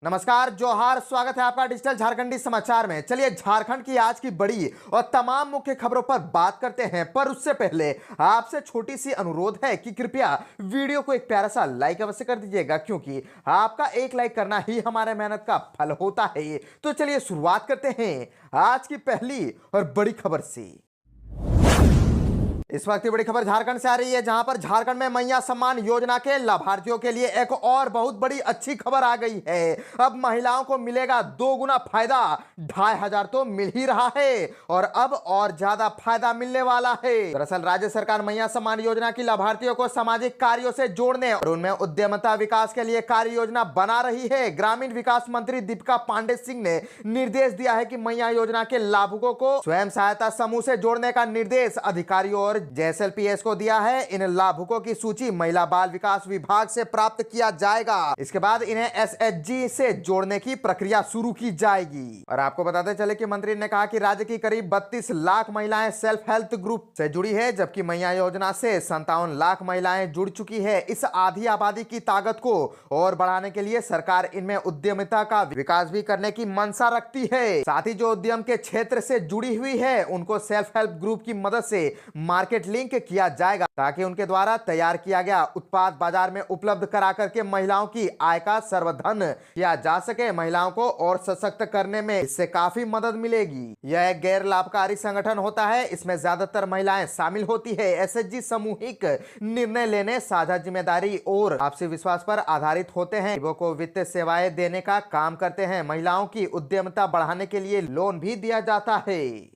नमस्कार, जोहार। स्वागत है आपका डिजिटल झारखंडी समाचार में। चलिए झारखंड की आज की बड़ी और तमाम मुख्य खबरों पर बात करते हैं, पर उससे पहले आपसे छोटी सी अनुरोध है कि कृपया वीडियो को एक प्यारा सा लाइक अवश्य कर दीजिएगा, क्योंकि आपका एक लाइक करना ही हमारे मेहनत का फल होता है। तो चलिए शुरुआत करते हैं आज की पहली और बड़ी खबर से। इस वक्त की बड़ी खबर झारखंड से आ रही है, जहां पर झारखंड में मैया सम्मान योजना के लाभार्थियों के लिए एक और बहुत बड़ी अच्छी खबर आ गई है। अब महिलाओं को मिलेगा 2 गुना फायदा। 2500 तो मिल ही रहा है और अब और ज्यादा फायदा मिलने वाला है। दरअसल राज्य सरकार मैया सम्मान योजना की लाभार्थियों को सामाजिक कार्यों से जोड़ने और उनमें उद्यमता विकास के लिए कार्य योजना बना रही है। ग्रामीण विकास मंत्री दीपिका पांडे सिंह ने निर्देश दिया है कि मैया योजना के लाभुकों को स्वयं सहायता समूह से जोड़ने का निर्देश अधिकारियों और जेएसएलपीएस को दिया है। इन लाभुकों की सूची महिला बाल विकास विभाग से प्राप्त किया जाएगा। इसके बाद इन्हें एसएचजी से जोड़ने की प्रक्रिया शुरू की जाएगी। और आपको बताते चले कि मंत्री ने कहा कि राज्य की करीब 32 लाख महिलाएं सेल्फ हेल्प ग्रुप से जुड़ी है, जबकि मैया योजना से 57 लाख महिलाएं जुड़ चुकी है। इस आधी आबादी की ताकत को और बढ़ाने के लिए सरकार इनमें उद्यमिता का विकास भी करने की मंशा रखती है। साथ ही जो उद्यम के क्षेत्र से जुड़ी हुई है उनको सेल्फ हेल्प ग्रुप की मदद से मार्केट लिंक किया जाएगा, ताकि उनके द्वारा तैयार किया गया उत्पाद बाजार में उपलब्ध करा करके महिलाओं की आय का संवर्धन किया जा सके। महिलाओं को और सशक्त करने में इससे काफी मदद मिलेगी। यह एक गैर लाभकारी संगठन होता है, इसमें ज्यादातर महिलाएं शामिल होती है। एसएचजी सामूहिक निर्णय लेने, साझा जिम्मेदारी और आपसी विश्वास पर आधारित होते हैं। गरीबों को वित्तीय सेवाएं देने का काम करते हैं। महिलाओं की उद्यमिता बढ़ाने के लिए लोन भी दिया जाता है।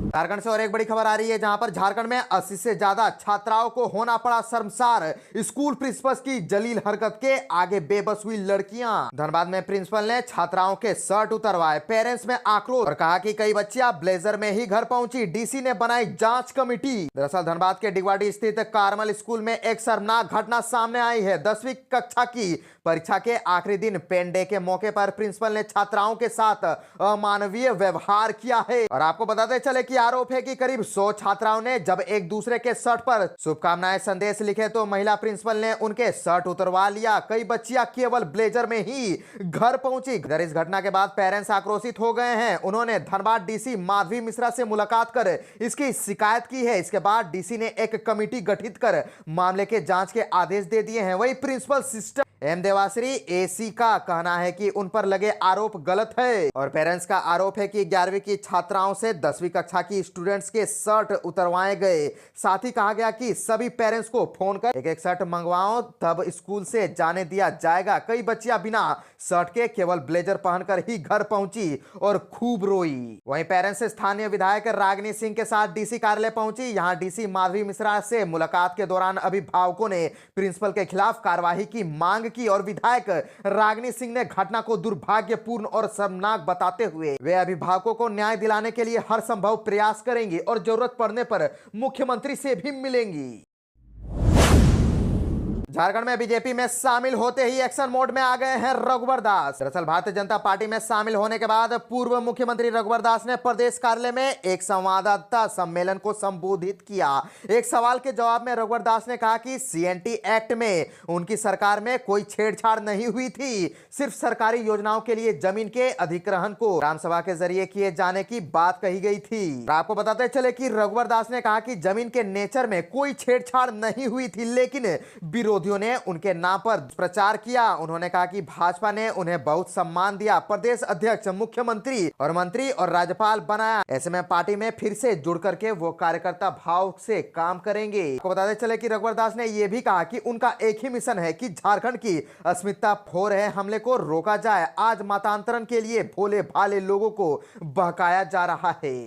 झारखंड से और एक बड़ी खबर आ रही है, जहां पर झारखंड में 80 से ज्यादा छात्राओं को होना पड़ा शर्मसार। स्कूल प्रिंसिपल की जलील हरकत के आगे बेबस हुई लड़कियां। धनबाद में प्रिंसिपल ने छात्राओं के शर्ट उतरवाए, पेरेंट्स में आक्रोश और कहा कि कई बच्चियां ब्लेजर में ही घर पहुंची। डीसी ने बनाई जांच कमेटी। दरअसल धनबाद के डिगवाड़ी स्थित कारमल स्कूल में एक शर्मनाक घटना सामने आई है। 10वीं कक्षा की परीक्षा के आखिरी दिन पेन डे के मौके पर प्रिंसिपल ने छात्राओं के साथ अमानवीय व्यवहार किया है। और आपको बताते चले कि आरोप है कि करीब 100 छात्राओं ने जब एक दूसरे के शर्ट पर शुभकामनाएं संदेश लिखे तो महिला प्रिंसिपल ने उनके शर्ट उतरवा लिया। कई बच्चियां केवल ब्लेजर में ही घर पहुंची। इस घटना के बाद पेरेंट्स आक्रोशित हो गए हैं। उन्होंने धनबाद डीसी माधवी मिश्रा से मुलाकात कर इसकी शिकायत की है। इसके बाद डीसी ने एक कमेटी गठित कर मामले के जांच के आदेश दे दिए हैं। वही principal sister M Debasree AC का कहना है कि उन पर लगे आरोप गलत है। और पेरेंट्स का आरोप है कि 11वीं की छात्राओं से 10वीं कक्षा की स्टूडेंट्स के शर्ट उतरवाए गए। साथ ही कहा गया कि सभी पेरेंट्स को फोन कर एक शर्ट मंगवाओ, तब स्कूल से जाने दिया जाएगा। कई बच्चियां बिना शर्ट के केवल ब्लेजर पहनकर ही घर पहुंची और खूब रोई। वहीं पेरेंट्स स्थानीय विधायक रागिनी सिंह के साथ डीसी कार्यालय पहुंची। यहां डीसी माधवी मिश्रा से मुलाकात के दौरान अभिभावकों ने प्रिंसिपल के खिलाफ कार्रवाई की मांग की और विधायक रागिनी सिंह ने घटना को दुर्भाग्यपूर्ण और शर्मनाक बताते हुए वे अभिभावकों को न्याय दिलाने के लिए हर संभव प्रयास करेंगी और जरूरत पड़ने पर मुख्यमंत्री से भी मिलेंगी। झारखंड में बीजेपी में शामिल होते ही एक्शन मोड में आ गए हैं रघुवर दास। दरअसल भारतीय जनता पार्टी में शामिल होने के बाद पूर्व मुख्यमंत्री रघुवर दास ने प्रदेश कार्यालय में एक संवाददाता सम्मेलन को संबोधित किया। एक सवाल के जवाब में रघुवर दास ने कहा कि सीएनटी एक्ट में उनकी सरकार में कोई छेड़छाड़ नहीं हुई थी। सिर्फ सरकारी योजनाओं के लिए जमीन के अधिग्रहण को ग्राम सभा के जरिए किए जाने की बात कही गई थी। आपको बताते चले कि रघुवर दास ने कहा कि जमीन के नेचर में कोई छेड़छाड़ नहीं हुई थी, लेकिन विरोधियों ने उनके नाम पर प्रचार किया। उन्होंने कहा कि भाजपा ने उन्हें बहुत सम्मान दिया, प्रदेश अध्यक्ष, मुख्यमंत्री और मंत्री और राज्यपाल बनाया। ऐसे में पार्टी में फिर से जुड़ करके वो कार्यकर्ता भाव से काम करेंगे। आपको बताते चले कि रघुवर दास ने यह भी कहा कि उनका एक ही मिशन है कि झारखंड की अस्मिता हो रहे हमले को रोका जाए। आज मतांतरण के लिए भोले भाले लोगों को बहकाया जा रहा है।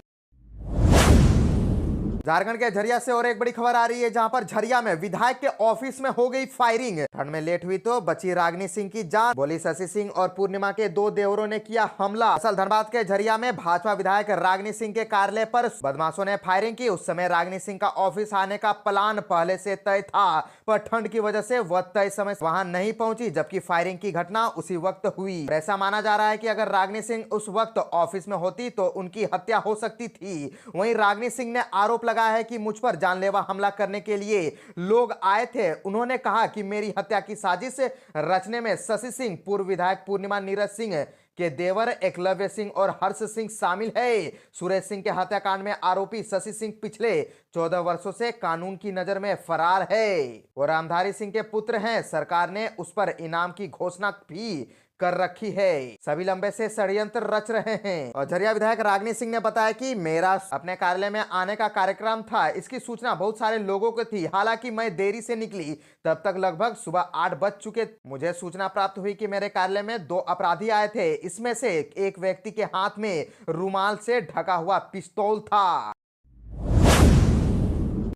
झारखंड के झरिया से और एक बड़ी खबर आ रही है, जहां पर झरिया में विधायक के ऑफिस में हो गई फायरिंग। ठंड में लेट हुई तो बची रागिनी सिंह की जान, बोली शशि सिंह और पूर्णिमा के 2 देवरों ने किया हमला। असल धनबाद के झरिया में भाजपा विधायक रागिनी सिंह के कार्यालय पर बदमाशों ने फायरिंग की। उस समय रागिनी सिंह का ऑफिस आने का प्लान पहले से तय था, पर ठंड की वजह से वह तय समय वहां नहीं पहुंची, जबकि फायरिंग की घटना उसी वक्त हुई। ऐसा माना जा रहा है कि अगर रागिनी सिंह उस वक्त ऑफिस में होती तो उनकी हत्या हो सकती थी। वहीं रागिनी सिंह ने आरोप लगाया है कि मुझ पर जानलेवा हमला करने के लिए लोग आए थे। उन्होंने कहा कि मेरी हत्या की साजिश रचने में शशि सिंह, पूर्व विधायक पूर्णिमा नीरज सिंह के देवर एकलव्य सिंह और हर्ष सिंह शामिल है। सुरेश सिंह के हत्याकांड में आरोपी शशि सिंह पिछले 14 वर्षों से कानून की नजर में फरार है। वो रामधारी सिंह के पुत्र हैं। सरकार ने उस पर इनाम की घोषणा भी कर रखी है। सभी लंबे से षड्यंत्र रच रहे हैं। और झरिया विधायक रागिनी सिंह ने बताया कि मेरा अपने कार्यालय में आने का कार्यक्रम था। इसकी सूचना बहुत सारे लोगों को थी। हालांकि मैं देरी से निकली, तब तक लगभग सुबह 8 बज चुके। मुझे सूचना प्राप्त हुई कि मेरे कार्यालय में 2 अपराधी आए थे। इसमें से एक व्यक्ति के हाथ में रुमाल से ढका हुआ पिस्तौल था।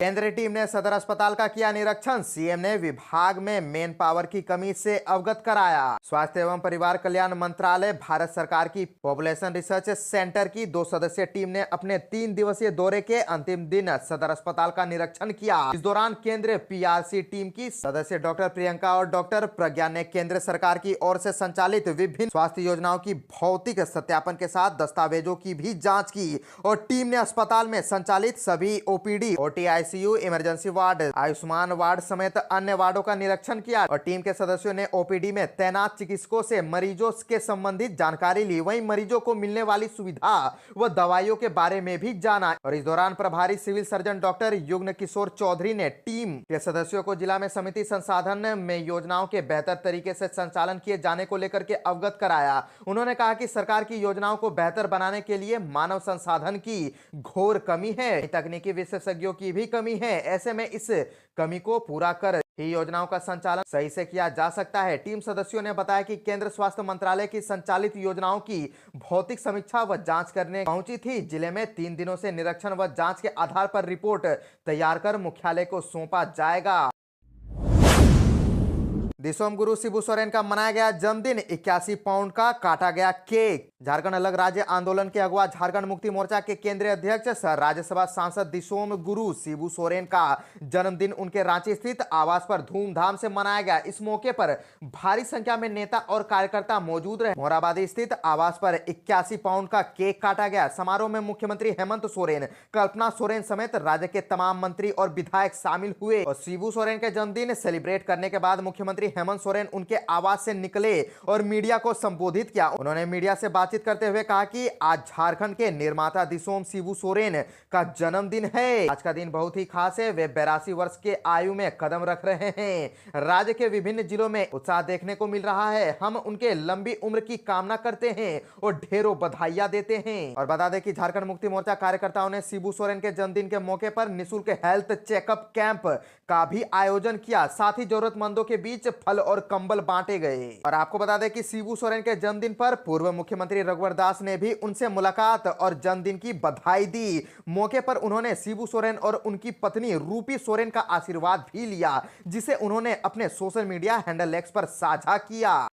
केंद्रीय टीम ने सदर अस्पताल का किया निरीक्षण। सीएम ने विभाग में मेन पावर की कमी से अवगत कराया। स्वास्थ्य एवं परिवार कल्याण मंत्रालय, भारत सरकार की पॉपुलेशन रिसर्च सेंटर की 2 सदस्यीय टीम ने अपने 3 दिवसीय दौरे के अंतिम दिन सदर अस्पताल का निरीक्षण किया। इस दौरान केंद्रीय पीआरसी टीम की सदस्य डॉक्टर प्रियंका और डॉक्टर प्रज्ञा ने केंद्र सरकार की ओर से संचालित विभिन्न स्वास्थ्य योजनाओं की भौतिक सत्यापन के साथ दस्तावेजों की भी जाँच की। और टीम ने अस्पताल में संचालित सभी OPD, OTI, emergency ward, Ayushman ward समेत अन्य वार्डों का निरीक्षण किया। और टीम के सदस्यों ने ओपीडी में तैनात चिकित्सकों से मरीजों के संबंधित जानकारी ली। वहीं मरीजों को मिलने वाली सुविधा व दवाइयों के बारे में भी जाना। और इस दौरान प्रभारी civil surgeon doctor युग्न Kishore Chaudhary ने टीम के सदस्यों को जिला में समिति संसाधन में योजनाओं के बेहतर तरीके से संचालन किए जाने को लेकर के अवगत कराया। उन्होंने कहा कि सरकार की योजनाओं को बेहतर बनाने के लिए मानव संसाधन की घोर कमी है, तकनीकी विशेषज्ञों की भी कमी है। ऐसे में इस कमी को पूरा कर ही योजनाओं का संचालन सही से किया जा सकता है। टीम सदस्यों ने बताया कि केंद्र स्वास्थ्य मंत्रालय की संचालित योजनाओं की भौतिक समीक्षा व जांच करने पहुंची थी। जिले में 3 दिनों से निरीक्षण व जांच के आधार पर रिपोर्ट तैयार कर मुख्यालय को सौंपा जाएगा। दिसोम गुरु शिबू सोरेन का मनाया गया जन्मदिन। 81 पाउंड का काटा गया केक। झारखंड अलग राज्य आंदोलन के अगुवा झारखंड मुक्ति मोर्चा के केंद्रीय अध्यक्ष राज्यसभा सांसद दिसोम गुरु शिबू सोरेन का जन्मदिन उनके रांची स्थित आवास पर धूमधाम से मनाया गया। इस मौके पर भारी संख्या में नेता और कार्यकर्ता मौजूद रहे। मोराबादी स्थित आवास पर 81 पाउंड का केक काटा गया। समारोह में मुख्यमंत्री हेमंत सोरेन, कल्पना सोरेन समेत राज्य के तमाम मंत्री और विधायक शामिल हुए। और शिबू सोरेन के जन्मदिन सेलिब्रेट करने के बाद मुख्यमंत्री हेमंत सोरेन उनके आवास से निकले और मीडिया को संबोधित किया। उन्होंने मीडिया से बातचीत करते हुए कहा कि आज झारखंड के निर्माता दिसोम शिबू सोरेन का जन्मदिन है। आज का दिन बहुत ही खास है। वे 82 वर्ष के आयु में कदम रख रहे हैं। राज्य के विभिन्न जिलों में उत्साह देखने को मिल रहा है। हम उनके लंबी उम्र की कामना करते हैं और ढेरों बधाइयां देते हैं। और बता दें कि झारखंड मुक्ति मोर्चा कार्यकर्ताओं ने शिबू सोरेन के जन्मदिन के मौके पर निःशुल्क हेल्थ चेकअप कैंप का भी आयोजन किया। साथ ही जरूरतमंदों के बीच फल और कंबल बांटे गए। और आपको बता दें कि शिबू सोरेन के जन्मदिन पर पूर्व मुख्यमंत्री रघुवर दास ने भी उनसे मुलाकात और जन्मदिन की बधाई दी। मौके पर उन्होंने शिबू सोरेन और उनकी पत्नी रूपी सोरेन का आशीर्वाद भी लिया, जिसे उन्होंने अपने सोशल मीडिया हैंडल एक्स पर साझा किया।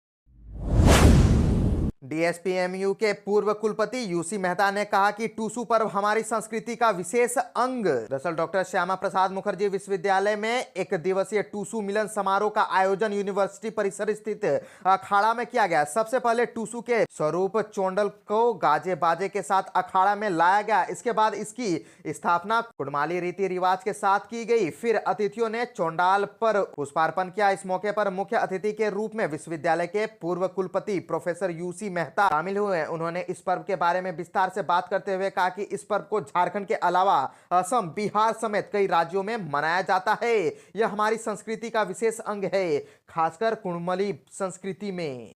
डीएसपीएमयू के पूर्व कुलपति यूसी मेहता ने कहा कि टूसू पर्व हमारी संस्कृति का विशेष अंग। दरअसल डॉक्टर श्यामा प्रसाद मुखर्जी विश्वविद्यालय में 1 दिवसीय टूसू मिलन समारोह का आयोजन यूनिवर्सिटी परिसर स्थित अखाड़ा में किया गया। सबसे पहले टूसू के स्वरूप चोंडल को गाजे बाजे के साथ अखाड़ा में लाया गया। इसके बाद इसकी स्थापना कुड़माली रीति रिवाज के साथ की गई। फिर अतिथियों ने चोंडाल पर पुष्पार्पण किया। इस मौके पर मुख्य अतिथि के रूप में विश्वविद्यालय के पूर्व कुलपति प्रोफेसर यूसी मेहता शामिल हुए। उन्होंने इस पर्व के बारे में विस्तार से बात करते हुए कहा कि इस पर्व को झारखंड के अलावा असम, बिहार समेत कई राज्यों में मनाया जाता है। यह हमारी संस्कृति का विशेष अंग है, खासकर कुड़मली संस्कृति में।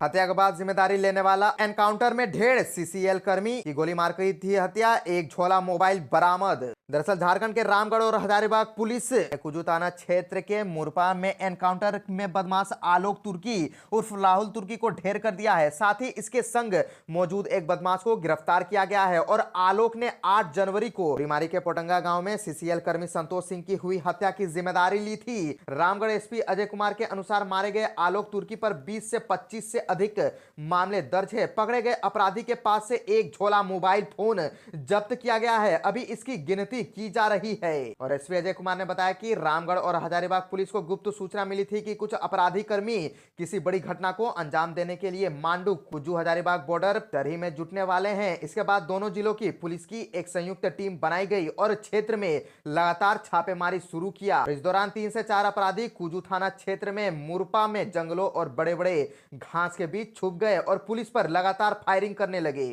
हत्या के बाद जिम्मेदारी लेने वाला एनकाउंटर में ढेर सीसीएल कर्मी की गोली मार की थी हत्या। एक झोला मोबाइल बरामद। दरअसल झारखंड के रामगढ़ और हजारीबाग पुलिस कुजू थाना क्षेत्र के मुरपा में एनकाउंटर में बदमाश आलोक तुर्की उर्फ राहुल तुर्की को ढेर कर दिया है। साथ ही इसके संग मौजूद एक बदमाश को गिरफ्तार किया गया है। और आलोक ने 8 जनवरी को बीमारी के पोटंगा गांव में सीसीएल कर्मी संतोष सिंह की हुई हत्या की जिम्मेदारी ली थी। रामगढ़ एसपी अजय कुमार के अनुसार मारे गए आलोक तुर्की पर 20 से 25 से अधिक मामले दर्ज है। पकड़े गए अपराधी के पास से एक झोला मोबाइल फोन जब्त किया गया है। अभी इसकी गिनती भर्ती की जा रही है। और एसपी अजय कुमार ने बताया कि रामगढ़ और हजारीबाग पुलिस को गुप्त सूचना मिली थी कि कुछ अपराधी कर्मी किसी बड़ी घटना को अंजाम देने के लिए मांडू कुजू हजारीबाग बॉर्डर तरही में जुटने वाले हैं। इसके बाद दोनों जिलों की पुलिस की एक संयुक्त टीम बनाई गई और क्षेत्र में लगातार छापेमारी शुरू किया। इस दौरान 3 से 4 अपराधी कुजू थाना क्षेत्र में मुरपा में जंगलों और बड़े बड़े घास के बीच छुप गए और पुलिस पर लगातार फायरिंग करने लगे।